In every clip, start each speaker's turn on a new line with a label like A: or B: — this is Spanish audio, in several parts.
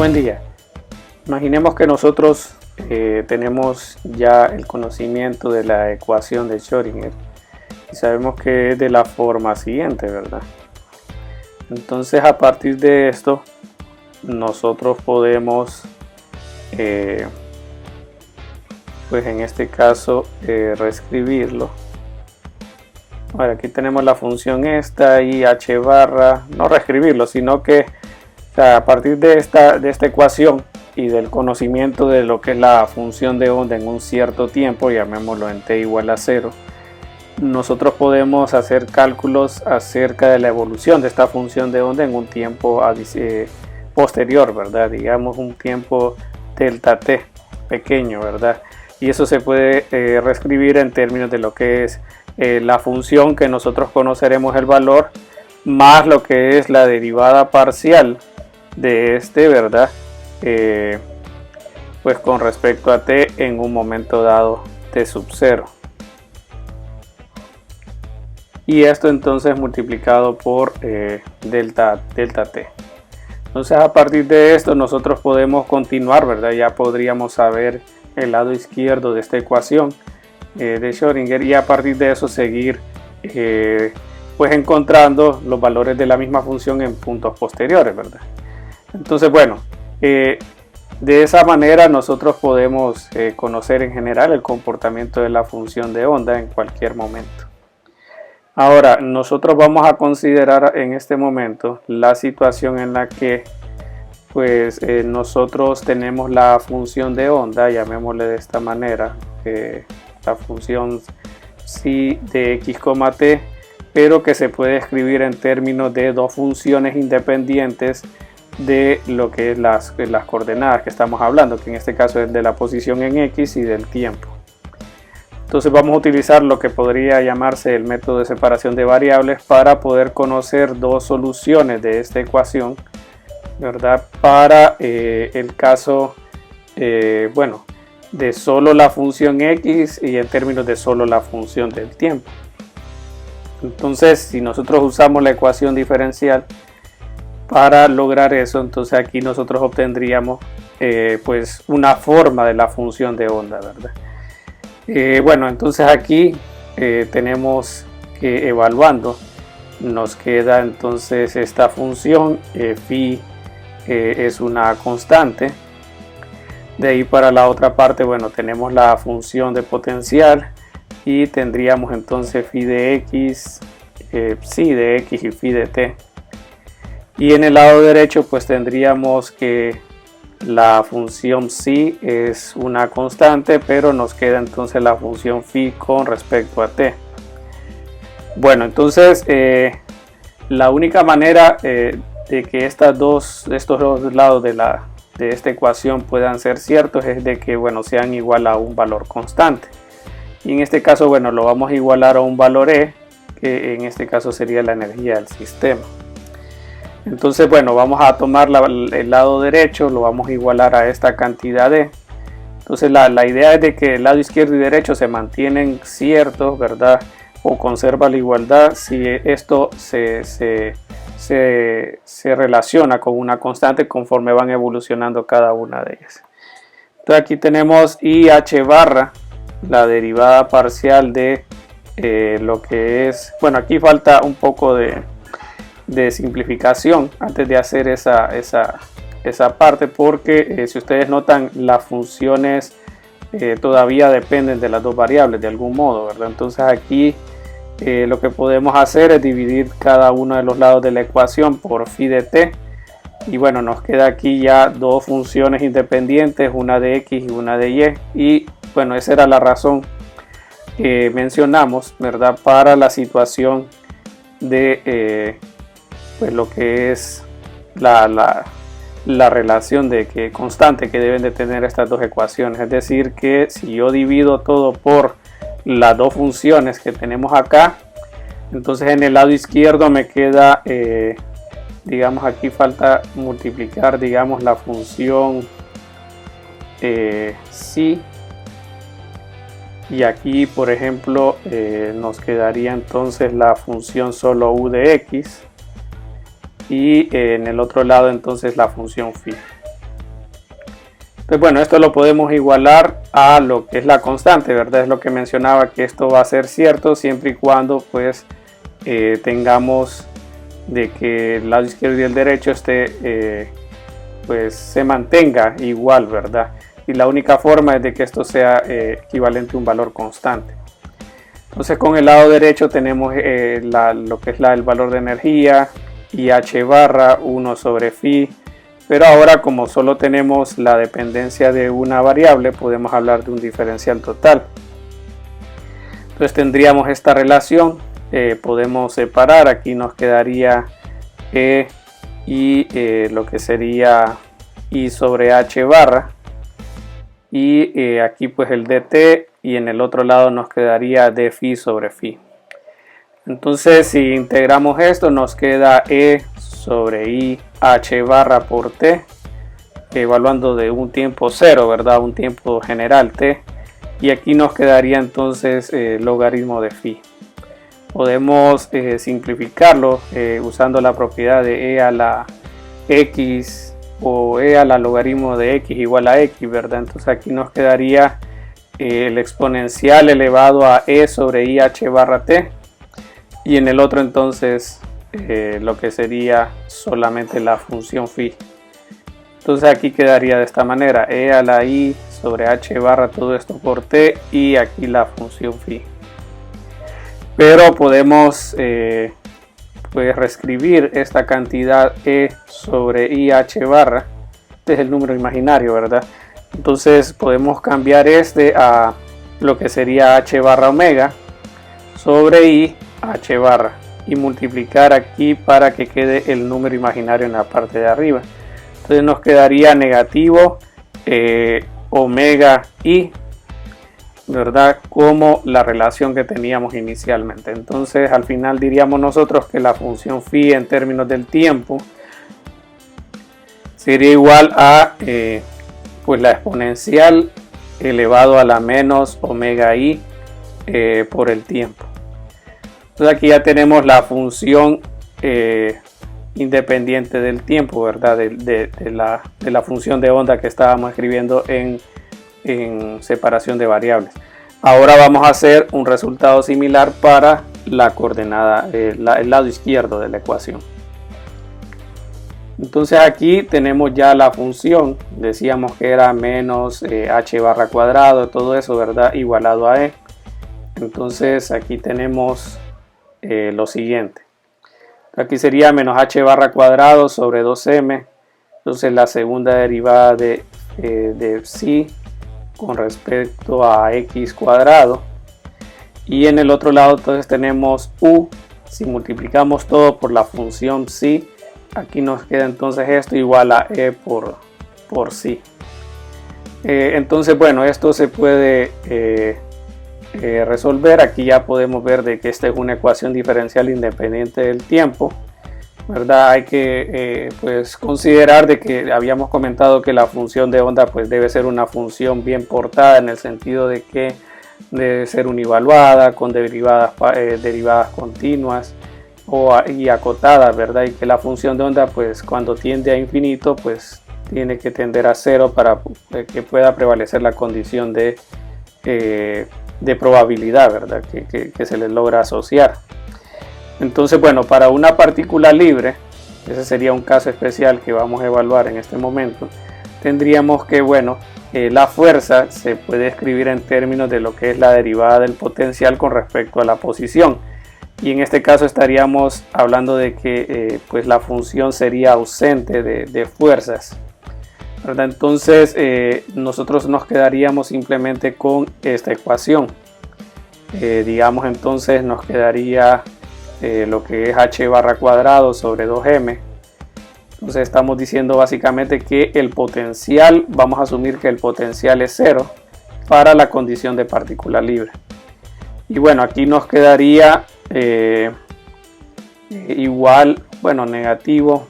A: Buen día. Imaginemos que nosotros tenemos ya el conocimiento de la ecuación de Schrödinger y sabemos que es de la forma siguiente, ¿verdad? Entonces, a partir de esto, nosotros podemos, pues en este caso, reescribirlo. Ahora, aquí tenemos la función esta y h barra, no reescribirlo, sino que a partir de esta ecuación y del conocimiento de lo que es la función de onda en un cierto tiempo, llamémoslo en t igual a 0, nosotros podemos hacer cálculos acerca de la evolución de esta función de onda en un tiempo posterior, ¿verdad? Digamos un tiempo delta t pequeño, ¿verdad? Y eso se puede reescribir en términos de lo que es la función que nosotros conoceremos el valor más lo que es la derivada parcial de ¿verdad? Pues con respecto a t en un momento dado t sub 0, y esto entonces multiplicado por delta t. Entonces, a partir de esto nosotros podemos continuar, ¿verdad? Ya podríamos saber el lado izquierdo de esta ecuación de Schrödinger, y a partir de eso seguir pues encontrando los valores de la misma función en puntos posteriores, ¿verdad? Entonces, bueno, de esa manera nosotros podemos conocer en general el comportamiento de la función de onda en cualquier momento. Ahora, nosotros vamos a considerar en este momento la situación en la que pues nosotros tenemos la función de onda, llamémosle de esta manera, la función psi de x, t, pero que se puede escribir en términos de dos funciones independientes de lo que es las coordenadas que estamos hablando, que en este caso es de la posición en x y del tiempo. Entonces vamos a utilizar lo que podría llamarse el método de separación de variables para poder conocer dos soluciones de esta ecuación, ¿verdad? Para el caso, bueno, de solo la función x y en términos de solo la función del tiempo. Entonces, si nosotros usamos la ecuación diferencial para lograr eso, entonces aquí nosotros obtendríamos pues una forma de la función de onda, ¿verdad? Bueno, entonces aquí tenemos que evaluando nos queda entonces esta función phi es una constante. De ahí para la otra parte, bueno, tenemos la función de potencial y tendríamos entonces phi de x, psi de x y phi de t. Y en el lado derecho pues tendríamos que la función psi es una constante, pero nos queda entonces la función phi con respecto a t. Bueno, entonces la única manera de que estos dos lados de esta ecuación puedan ser ciertos es de que, bueno, sean igual a un valor constante. Y en este caso, bueno, lo vamos a igualar a un valor E, que en este caso sería la energía del sistema. Entonces, bueno, vamos a tomar el lado derecho, lo vamos a igualar a esta cantidad de. Entonces, la idea es de que el lado izquierdo y derecho se mantienen ciertos, ¿verdad? O conserva la igualdad si esto se relaciona con una constante conforme van evolucionando cada una de ellas. Entonces, aquí tenemos IH barra, la derivada parcial de lo que es. Bueno, aquí falta un poco de simplificación antes de hacer esa parte, porque si ustedes notan, las funciones todavía dependen de las dos variables de algún modo, ¿verdad? Entonces aquí lo que podemos hacer es dividir cada uno de los lados de la ecuación por phi de t, y bueno, nos queda aquí ya dos funciones independientes, una de x y una de y, y bueno, esa era la razón que mencionamos, ¿verdad? Para la situación de pues lo que es la relación de que constante que deben de tener estas dos ecuaciones. Es decir, que si yo divido todo por las dos funciones que tenemos acá, entonces en el lado izquierdo me queda, digamos, aquí falta multiplicar, digamos, la función psi, y aquí, por ejemplo, nos quedaría entonces la función solo u de x, y en el otro lado entonces la función phi. Entonces, bueno, esto lo podemos igualar a lo que es la constante, ¿verdad? Es lo que mencionaba, que esto va a ser cierto siempre y cuando pues tengamos de que el lado izquierdo y el derecho pues se mantenga igual, ¿verdad? Y la única forma es de que esto sea equivalente a un valor constante. Entonces con el lado derecho tenemos lo que es el valor de energía y h barra 1 sobre phi. Pero ahora, como solo tenemos la dependencia de una variable, podemos hablar de un diferencial total. Entonces tendríamos esta relación, podemos separar, aquí nos quedaría E y lo que sería I sobre H barra, y aquí pues el dt, y en el otro lado nos quedaría d phi sobre phi. Entonces si integramos esto nos queda E sobre I h barra por t, evaluando de un tiempo cero, ¿verdad? Un tiempo general t, y aquí nos quedaría entonces logaritmo de phi. Podemos simplificarlo usando la propiedad de e a la x o e a la logaritmo de x igual a x, ¿verdad? Entonces aquí nos quedaría el exponencial elevado a e sobre i h barra t, y en el otro entonces lo que sería solamente la función phi. Entonces aquí quedaría de esta manera, e a la i sobre h barra todo esto por t, y aquí la función phi. Pero podemos pues reescribir esta cantidad e sobre i h barra, este es el número imaginario, ¿verdad? Entonces podemos cambiar este a lo que sería h barra omega sobre i h barra, y multiplicar aquí para que quede el número imaginario en la parte de arriba. Entonces nos quedaría negativo omega i, ¿verdad? Como la relación que teníamos inicialmente. Entonces al final diríamos nosotros que la función phi en términos del tiempo sería igual a pues la exponencial elevado a la menos omega i por el tiempo. Entonces aquí ya tenemos la función independiente del tiempo, ¿verdad? De la función de onda que estábamos escribiendo en separación de variables. Ahora vamos a hacer un resultado similar para la coordenada, el lado izquierdo de la ecuación. Entonces aquí tenemos ya la función, decíamos que era menos h barra cuadrado, todo eso, ¿verdad? Igualado a e. Entonces aquí tenemos lo siguiente. Aquí sería menos h barra cuadrado sobre 2m. Entonces la segunda derivada de psi con respecto a x cuadrado, y en el otro lado entonces tenemos u. Si multiplicamos todo por la función psi, aquí nos queda entonces esto igual a e por psi. Entonces bueno, esto se puede resolver. Aquí ya podemos ver de que esta es una ecuación diferencial independiente del tiempo, ¿verdad? Hay que pues considerar de que habíamos comentado que la función de onda pues debe ser una función bien portada, en el sentido de que debe ser univaluada con derivadas continuas y acotadas, ¿verdad? Y que la función de onda pues cuando tiende a infinito pues tiene que tender a cero para que pueda prevalecer la condición de probabilidad, ¿verdad? Que se les logra asociar. Entonces bueno, para una partícula libre, ese sería un caso especial que vamos a evaluar en este momento, tendríamos que, bueno, la fuerza se puede escribir en términos de lo que es la derivada del potencial con respecto a la posición, y en este caso estaríamos hablando de que pues la función sería ausente de fuerzas, ¿verdad? Entonces nosotros nos quedaríamos simplemente con esta ecuación. Digamos entonces nos quedaría lo que es h barra cuadrado sobre 2m. Entonces estamos diciendo básicamente que el potencial, vamos a asumir que el potencial es 0 para la condición de partícula libre. Y bueno, aquí nos quedaría igual, bueno, negativo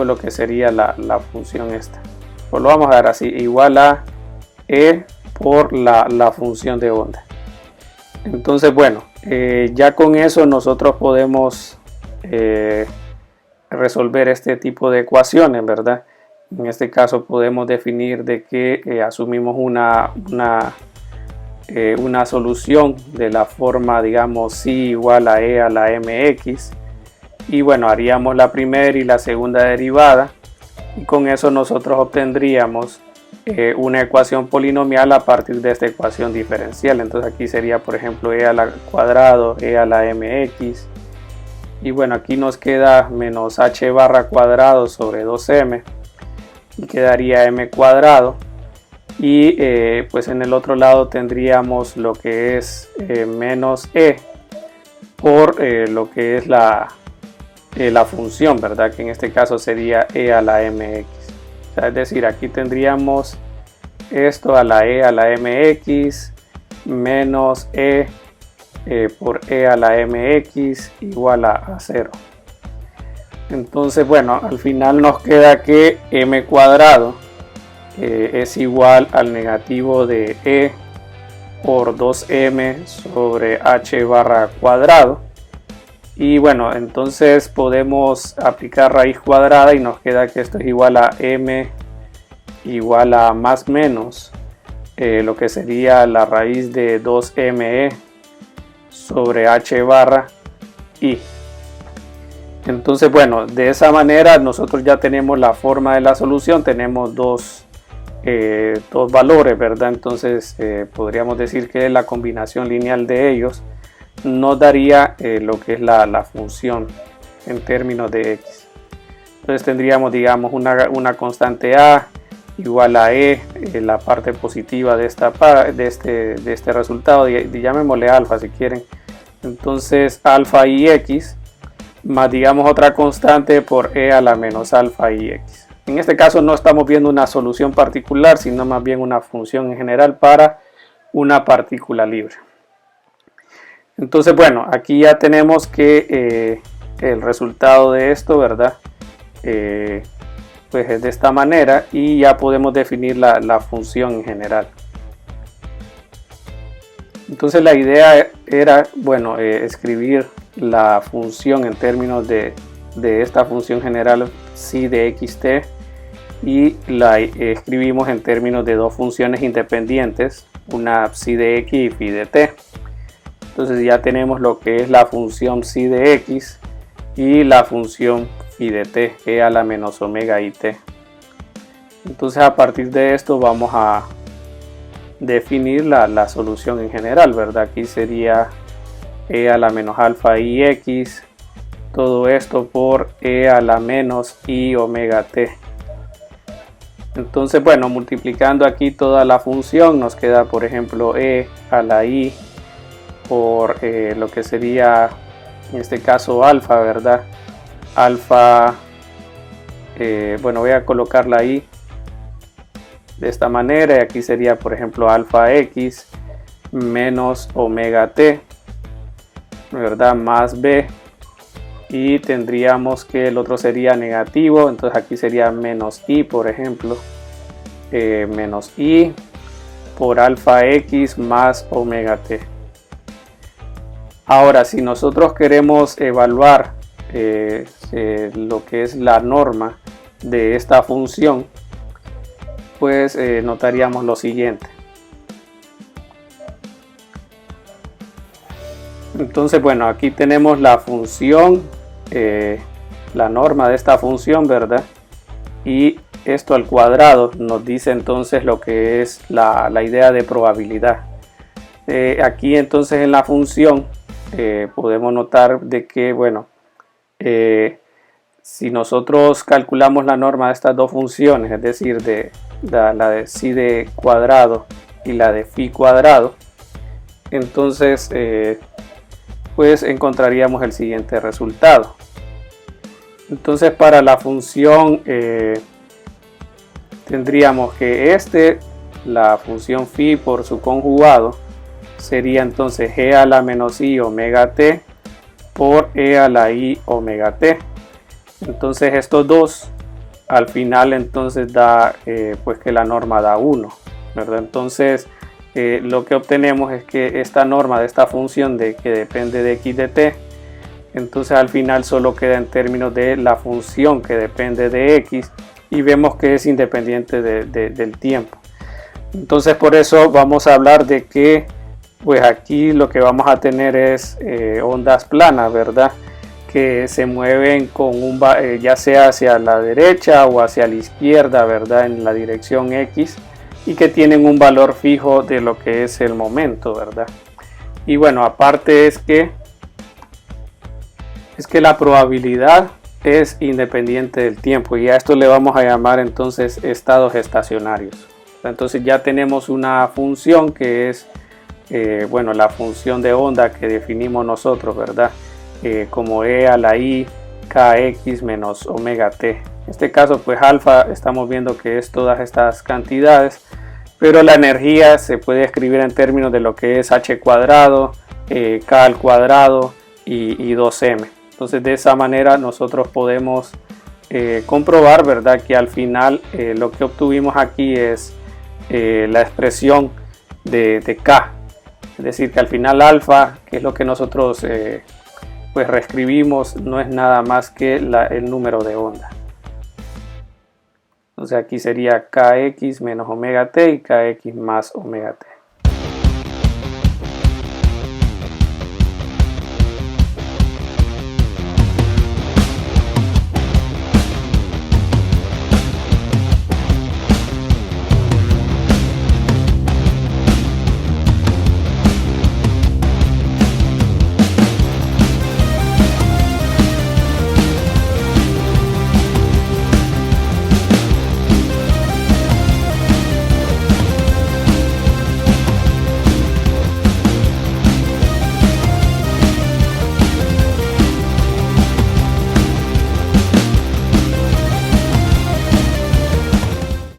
A: lo que sería la función esta. Pues lo vamos a dar así, igual a e por la función de onda. Entonces bueno, ya con eso nosotros podemos resolver este tipo de ecuaciones, ¿verdad? En este caso podemos definir de que asumimos una solución de la forma, digamos, psi igual a e a la mx, y bueno, haríamos la primera y la segunda derivada, y con eso nosotros obtendríamos una ecuación polinomial a partir de esta ecuación diferencial. Entonces aquí sería, por ejemplo, e al cuadrado, e a la mx, y bueno, aquí nos queda menos h barra cuadrado sobre 2m, y quedaría m cuadrado, y pues en el otro lado tendríamos lo que es menos e por lo que es la función, ¿verdad? Que en este caso sería e a la mx. O sea, es decir, aquí tendríamos esto a la e a la mx menos e por e a la mx igual a 0. Entonces, bueno, al final nos queda que m cuadrado es igual al negativo de e por 2m sobre h barra cuadrado. Y bueno, entonces podemos aplicar raíz cuadrada y nos queda que esto es igual a m igual a más menos lo que sería la raíz de 2me sobre h barra i. Entonces, bueno, de esa manera nosotros ya tenemos la forma de la solución, tenemos dos valores, ¿verdad? Entonces podríamos decir que la combinación lineal de ellos nos daría lo que es la función en términos de x. Entonces tendríamos, digamos, una constante a igual a e, la parte positiva de este resultado, y llamémosle alfa si quieren. Entonces alfa y x más, digamos, otra constante por e a la menos alfa y x. En este caso no estamos viendo una solución particular, sino más bien una función en general para una partícula libre. Entonces, bueno, aquí ya tenemos que el resultado de esto, ¿verdad? Pues es de esta manera, y ya podemos definir la función en general. Entonces la idea era, bueno, escribir la función en términos de esta función general psi de xt, y la escribimos en términos de dos funciones independientes, una psi de x y phi de t. Entonces ya tenemos lo que es la función psi de x y la función phi de t, e a la menos omega i t. Entonces a partir de esto vamos a definir la solución en general, ¿verdad? Aquí sería e a la menos alfa i x, todo esto por e a la menos i omega t. Entonces, bueno, multiplicando aquí toda la función nos queda, por ejemplo, e a la i por lo que sería en este caso alfa, ¿verdad? Alfa, bueno, voy a colocar la i de esta manera, y aquí sería, por ejemplo, alfa x menos omega t, ¿verdad? Más b, y tendríamos que el otro sería negativo, entonces aquí sería menos i, por ejemplo, menos i por alfa x más omega t. Ahora, si nosotros queremos evaluar lo que es la norma de esta función, pues notaríamos lo siguiente. Entonces, bueno, aquí tenemos la función, la norma de esta función, ¿verdad? Y esto al cuadrado nos dice entonces lo que es la idea de probabilidad. Aquí entonces en la función podemos notar de que, bueno, si nosotros calculamos la norma de estas dos funciones, es decir, de la de psi de cuadrado y la de phi cuadrado, entonces pues encontraríamos el siguiente resultado. Entonces para la función tendríamos que la función phi por su conjugado sería entonces e a la menos i omega t por e a la i omega t. Entonces estos dos al final entonces da pues que la norma da 1, ¿verdad? Entonces lo que obtenemos es que esta norma de esta función que depende de x de t entonces al final solo queda en términos de la función que depende de x y vemos que es independiente del tiempo. Entonces por eso vamos a hablar de que pues aquí lo que vamos a tener es ondas planas, ¿verdad? Que se mueven con ya sea hacia la derecha o hacia la izquierda, ¿verdad? En la dirección x, y que tienen un valor fijo de lo que es el momento, ¿verdad? Y bueno, aparte es que la probabilidad es independiente del tiempo, y a esto le vamos a llamar entonces estados estacionarios. Entonces ya tenemos una función que es bueno, la función de onda que definimos nosotros, ¿verdad? Como e a la i kx menos omega t. En este caso pues alfa estamos viendo que es todas estas cantidades, pero la energía se puede escribir en términos de lo que es h cuadrado, k al cuadrado y 2m. Entonces de esa manera nosotros podemos comprobar, ¿verdad?, que al final lo que obtuvimos aquí es la expresión de k, es decir, que al final alfa, que es lo que nosotros pues reescribimos, no es nada más que el número de onda. Entonces aquí sería kx menos omega t y kx más omega t.